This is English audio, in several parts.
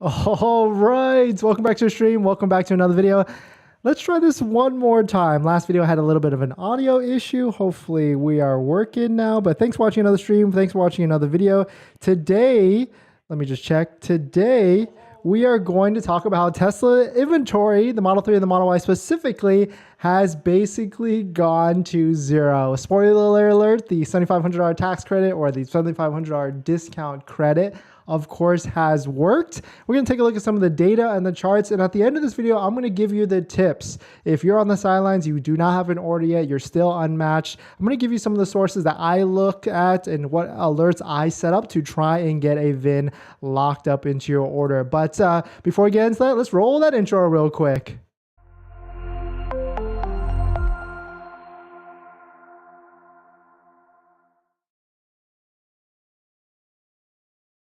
All right, welcome back to the stream. Welcome back to another video. Let's try this one more time. Last video had a little bit of an audio issue. Hopefully we are working now, but thanks for watching another stream. Thanks for watching another video. Today, let me just check. Today, we are going to talk about how Tesla inventory, the Model 3 and the Model Y specifically, has basically gone to zero. Spoiler alert, the $7,500 tax credit or the $7,500 discount credit, of course, has worked. We're going to take a look at some of the data and the charts. And at the end of this video, I'm going to give you the tips. If you're on the sidelines, you do not have an order yet, you're still unmatched, I'm going to give you some of the sources that I look at and what alerts I set up to try and get a VIN locked up into your order. But before we get into that, let's roll that intro real quick.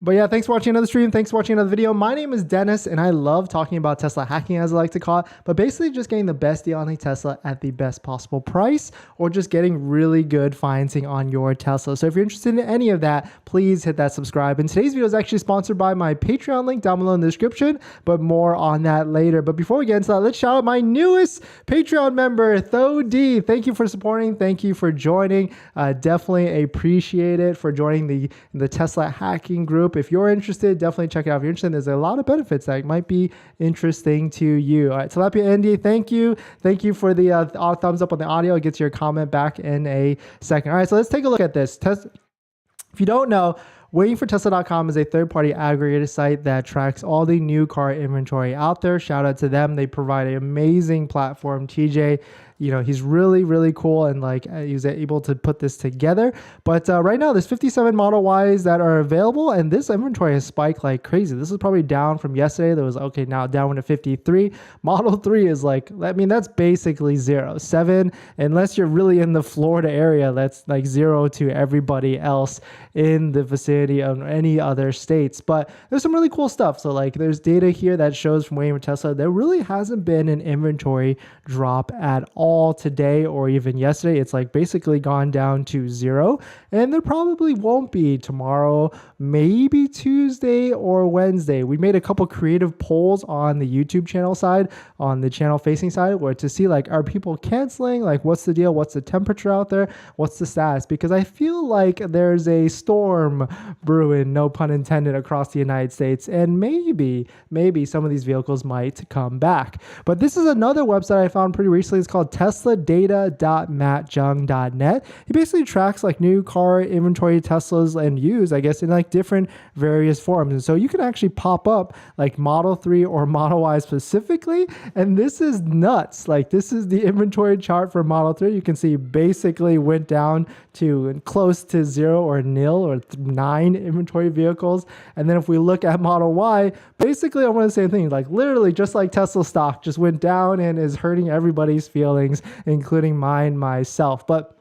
But yeah, thanks for watching another stream. Thanks for watching another video. My name is Dennis, and I love talking about Tesla hacking, as I like to call it, but basically just getting the best deal on a Tesla at the best possible price, or just getting really good financing on your Tesla. So if you're interested in any of that, please hit that subscribe. And today's video is actually sponsored by my Patreon link down below in the description, but more on that later. But before we get into that, let's shout out my newest Patreon member, Tho D. Thank you for supporting. Thank you for joining. Definitely appreciate it for joining the Tesla hacking group. If you're interested, definitely check it out. If you're interested, there's a lot of benefits that might be interesting to you. All right, Tilapia Andy, thank you. Thank you for the thumbs up on the audio. It gets your comment back in a second. All right, so let's take a look at this. If you don't know, WaitingForTesla.com is a third-party aggregator site that tracks all the new car inventory out there. Shout out to them. They provide an amazing platform. TJ, you know, he's really, really cool, and like he was able to put this together. But right now, there's 57 Model Ys that are available, and this inventory has spiked like crazy. This is probably down from yesterday. There was, okay, now down to 53. Model 3 is like, I mean, that's basically 0. 7, unless you're really in the Florida area, that's like 0 to everybody else in the vicinity of any other states. But there's some really cool stuff. So like there's data here that shows from Waiting for Tesla, there really hasn't been an inventory drop at all today or even yesterday. It's like basically gone down to 0, and there probably won't be tomorrow, maybe Tuesday or Wednesday. We made a couple creative polls on the YouTube channel side, on the channel facing side, where to see like, are people canceling? Like, what's the deal? What's the temperature out there? What's the status? Because I feel like there's a storm brewing, no pun intended, across the United States, and maybe some of these vehicles might come back. But this is another website I found pretty recently. It's called tesladata.mattjung.net. He basically tracks like new car inventory Teslas and used, I guess, in like different various forms. And so you can actually pop up like Model 3 or Model Y specifically, and this is nuts. Like this is the inventory chart for Model 3. You can see basically went down to close to 0 or nil or 9 inventory vehicles. And then if we look at Model Y, basically I want to say things like literally just like Tesla stock just went down and is hurting everybody's feelings, including mine myself. But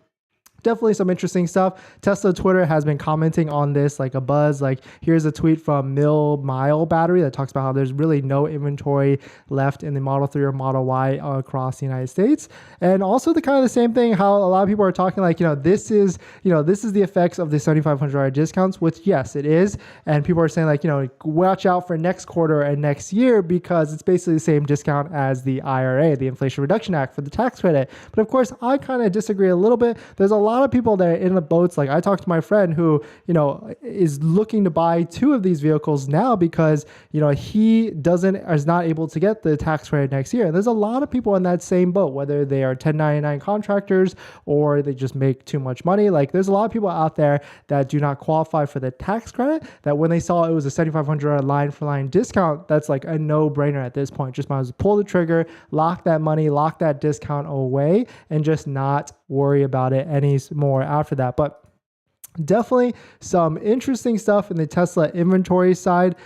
definitely some interesting stuff. Tesla Twitter has been commenting on this like a buzz. Like here's a tweet from Mile Battery that talks about how there's really no inventory left in the Model 3 or Model Y across the United States. And also the kind of the same thing, how a lot of people are talking like, this is the effects of the $7,500 discounts, which yes, it is. And people are saying like, watch out for next quarter and next year because it's basically the same discount as the IRA, the Inflation Reduction Act, for the tax credit. But of course, I kind of disagree a little bit. There's a lot of people that are in the boats. Like I talked to my friend who, is looking to buy 2 of these vehicles now because, he is not able to get the tax credit next year. And there's a lot of people in that same boat, whether they are 1099 contractors or they just make too much money. Like there's a lot of people out there that do not qualify for the tax credit, that when they saw it was a $7,500 line for line discount, that's like a no-brainer at this point. Just might as well pull the trigger, lock that money, lock that discount away, and just not worry about it anymore after that. But definitely some interesting stuff in the Tesla inventory side.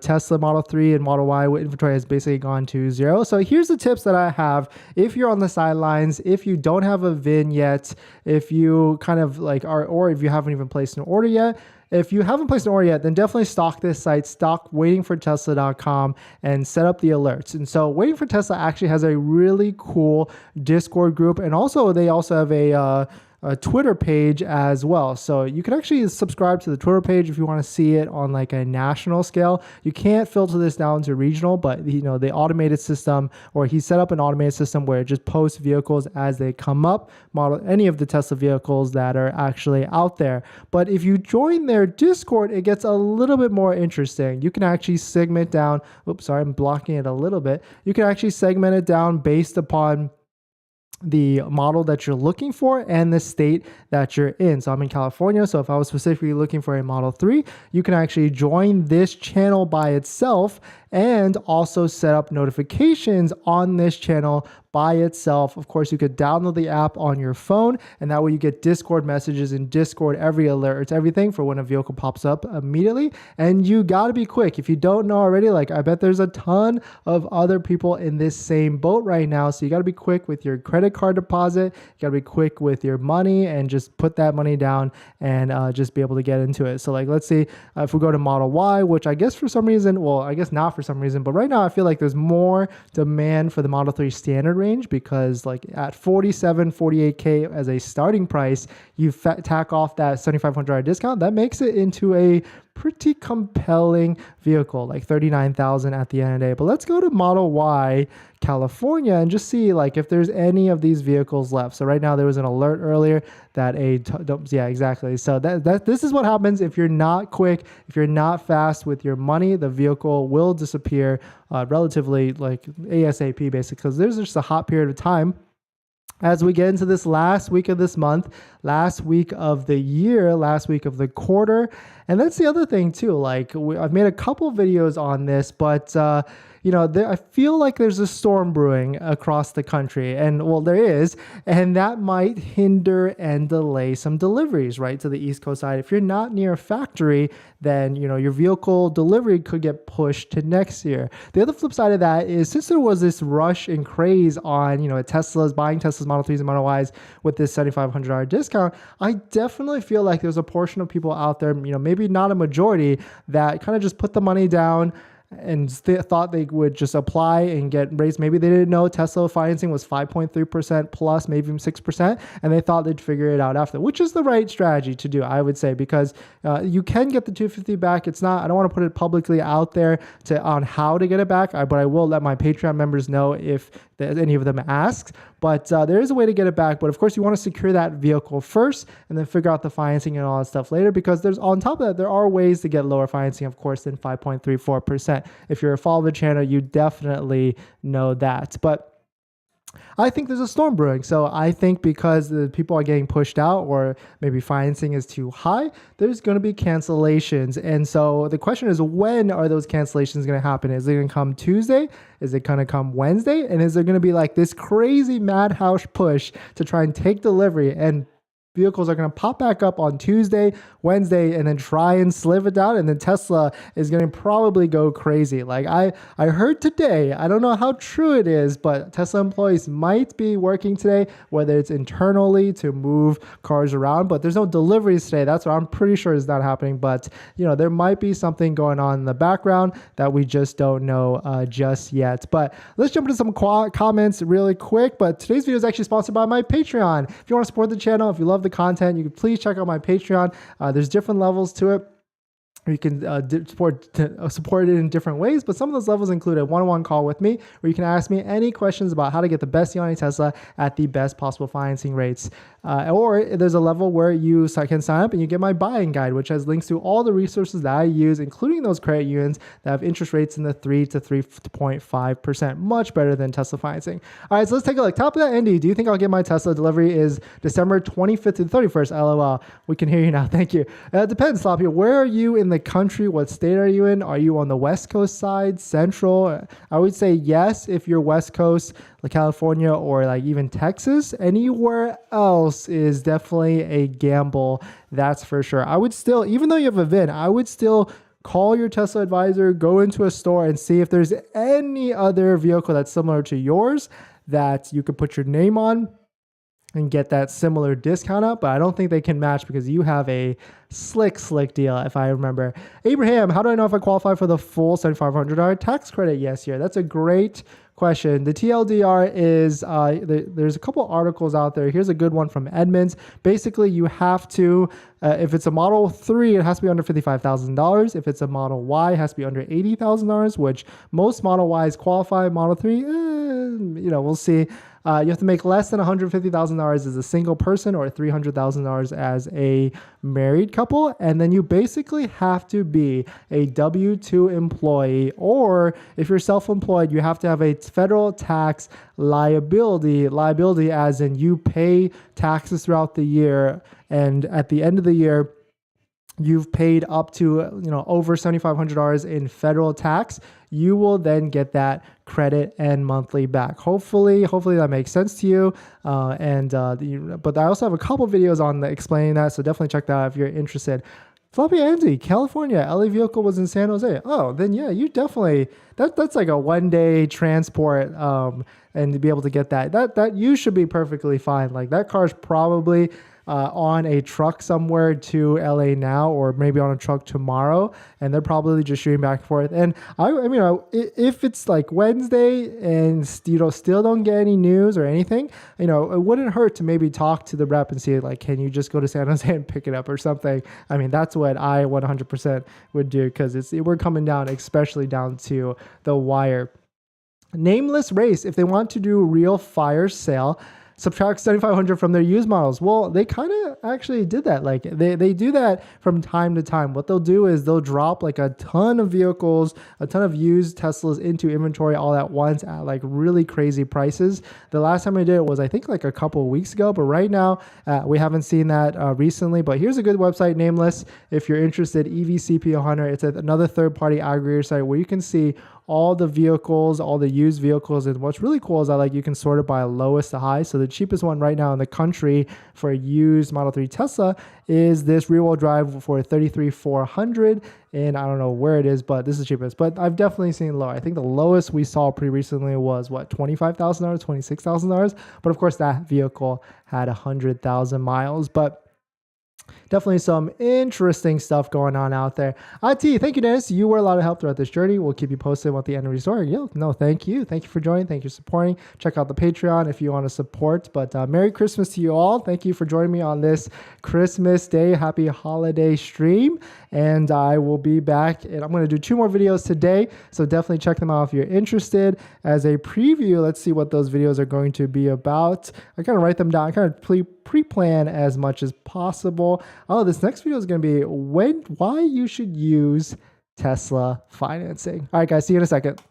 Tesla Model 3 and Model Y inventory has basically gone to 0. So here's the tips that I have. If you're on the sidelines, if you don't have a VIN yet, if you kind of like are, or if you haven't even placed an order yet, if you haven't placed an order yet, then definitely stock this site, stock WaitingForTesla.com, and set up the alerts. And so Waiting for Tesla actually has a really cool Discord group, and also they also have a Twitter page as well. So you can actually subscribe to the Twitter page if you want to see it on like a national scale. You can't filter this down to regional, but the automated system, or he set up an automated system where it just posts vehicles as they come up, model any of the Tesla vehicles that are actually out there. But if you join their Discord, it gets a little bit more interesting. You can actually segment down, oops, sorry, I'm blocking it a little bit. You can actually segment it down based upon the model that you're looking for and the state that you're in. So I'm in California. So if I was specifically looking for a Model 3, you can actually join this channel by itself and also set up notifications on this channel by itself. Of course, you could download the app on your phone, and that way you get Discord messages in Discord, every alert, everything for when a vehicle pops up immediately. And you got to be quick. If you don't know already, like I bet there's a ton of other people in this same boat right now. So you got to be quick with your credit card deposit. You got to be quick with your money and just put that money down and just be able to get into it. So like, let's see if we go to Model Y, which I guess for some reason, well, I guess not for some reason, but right now I feel like there's more demand for the Model 3 standard range, because like at 48K as a starting price, you tack off that $7,500 discount. That makes it into a pretty compelling vehicle, like $39,000 at the end of the day. But let's go to Model Y California and just see like if there's any of these vehicles left. So right now there was an alert earlier that yeah, exactly. So this is what happens if you're not quick, if you're not fast with your money. The vehicle will disappear relatively like ASAP, basically, because there's just a hot period of time as we get into this last week of this month, last week of the year, last week of the quarter. And that's the other thing too. Like I've made a couple videos on this, but I feel like there's a storm brewing across the country, and well, there is, and that might hinder and delay some deliveries right to the East Coast side. If you're not near a factory, then your vehicle delivery could get pushed to next year. The other flip side of that is, since there was this rush and craze on buying Tesla's Model 3s and Model Ys with this $7,500 discount, I definitely feel like there's a portion of people out there, maybe not a majority, that kind of just put the money down and thought they would just apply and get raised. Maybe they didn't know Tesla financing was 5.3% plus, maybe even 6%, and they thought they'd figure it out after, which is the right strategy to do, I would say, because you can get the $250 back. It's not, I don't want to put it publicly out there on how to get it back, but I will let my Patreon members know if any of them asks. But there is a way to get it back. But of course, you want to secure that vehicle first and then figure out the financing and all that stuff later, because there's, on top of that, there are ways to get lower financing, of course, than 5.34%. If you're a follower of the channel, you definitely know that. But I think there's a storm brewing. So I think because the people are getting pushed out, or maybe financing is too high, there's going to be cancellations. And so the question is, when are those cancellations going to happen? Is it going to come Tuesday? Is it going to come Wednesday? And is there going to be like this crazy madhouse push to try and take delivery, and vehicles are going to pop back up on Tuesday, Wednesday, and then try and slive it down, and then Tesla is going to probably go crazy? Like I heard today, I don't know how true it is, but Tesla employees might be working today, whether it's internally to move cars around, but there's no deliveries today. That's what I'm pretty sure is not happening. But there might be something going on in the background that we just don't know just yet. But let's jump into some comments really quick. But today's video is actually sponsored by my Patreon. If you want to support the channel, if you love the content, you can please check out my Patreon. There's different levels to it. You can support it in different ways, but some of those levels include a one-on-one call with me where you can ask me any questions about how to get the best deal on a Tesla at the best possible financing rates. Or there's a level where you can sign up and you get my buying guide, which has links to all the resources that I use, including those credit unions that have interest rates in the 3 to 3.5%, much better than Tesla financing. All right, so let's take a look. Top of that, Andy, do you think I'll get my Tesla delivery is December 25th to the 31st? LOL. We can hear you now. Thank you. It depends, Sloppy. Where are you in the country? What state are you in? Are you on the West Coast side, Central? I would say yes if you're West Coast, like California, or like even Texas. Anywhere else is definitely a gamble, that's for sure. I would still, even though you have a VIN, I would still call your Tesla advisor, go into a store and see if there's any other vehicle that's similar to yours that you could put your name on and get that similar discount up. But I don't think they can match because you have a slick deal, if I remember. Abraham, how do I know if I qualify for the full $7,500 tax credit? Yes, here. That's a great question. The TLDR is, there's a couple articles out there. Here's a good one from Edmunds. Basically, you have to, if it's a Model 3, it has to be under $55,000. If it's a Model Y, it has to be under $80,000, which most Model Ys qualify. Model 3, we'll see. You have to make less than $150,000 as a single person or $300,000 as a married couple. And then you basically have to be a W-2 employee, or if you're self-employed, you have to have a federal tax liability as in you pay taxes throughout the year. And at the end of the year, you've paid up to over $7,500 in federal tax, you will then get that credit and monthly back. Hopefully that makes sense to you. But I also have a couple videos on explaining that, so definitely check that out if you're interested. Floppy Andy, California, LA vehicle was in San Jose. Oh, then yeah, you definitely, that's like a one-day transport, and to be able to get that you should be perfectly fine. Like that car's probably on a truck somewhere to LA now, or maybe on a truck tomorrow, and they're probably just shooting back and forth. And I mean, if it's like Wednesday and still don't get any news or anything, it wouldn't hurt to maybe talk to the rep and see like, can you just go to San Jose and pick it up or something? I mean, that's what I 100% would do, because we're coming down, especially down to the wire. Nameless Race, if they want to do real fire sale, subtract $7,500 from their used models. Well, they kind of actually did that. Like they do that from time to time. What they'll do is they'll drop like a ton of vehicles, a ton of used Teslas into inventory all at once at like really crazy prices. The last time I did it was, I think, like a couple of weeks ago, but right now we haven't seen that recently. But here's a good website, Nameless, if you're interested, EVCP Hunter. It's another third-party aggregator site where you can see all the vehicles, all the used vehicles. And what's really cool is that you can sort it by lowest to high. So the cheapest one right now in the country for a used Model 3 Tesla is this rear-wheel drive for $33,400. And I don't know where it is, but this is the cheapest. But I've definitely seen lower. I think the lowest we saw pretty recently was $25,000, $26,000. But of course, that vehicle had 100,000 miles. But definitely some interesting stuff going on out there. IT, thank you, Dennis. You were a lot of help throughout this journey. We'll keep you posted what the end of the story. Thank you. Thank you for joining. Thank you for supporting. Check out the Patreon if you want to support. But Merry Christmas to you all. Thank you for joining me on this Christmas Day. Happy holiday stream. And I will be back, and I'm going to do 2 more videos today. So definitely check them out if you're interested. As a preview, let's see what those videos are going to be about. I kind of write them down. I kind of pre-plan as much as possible. Oh, this next video is going to be why you should use Tesla financing. All right, guys, see you in a second.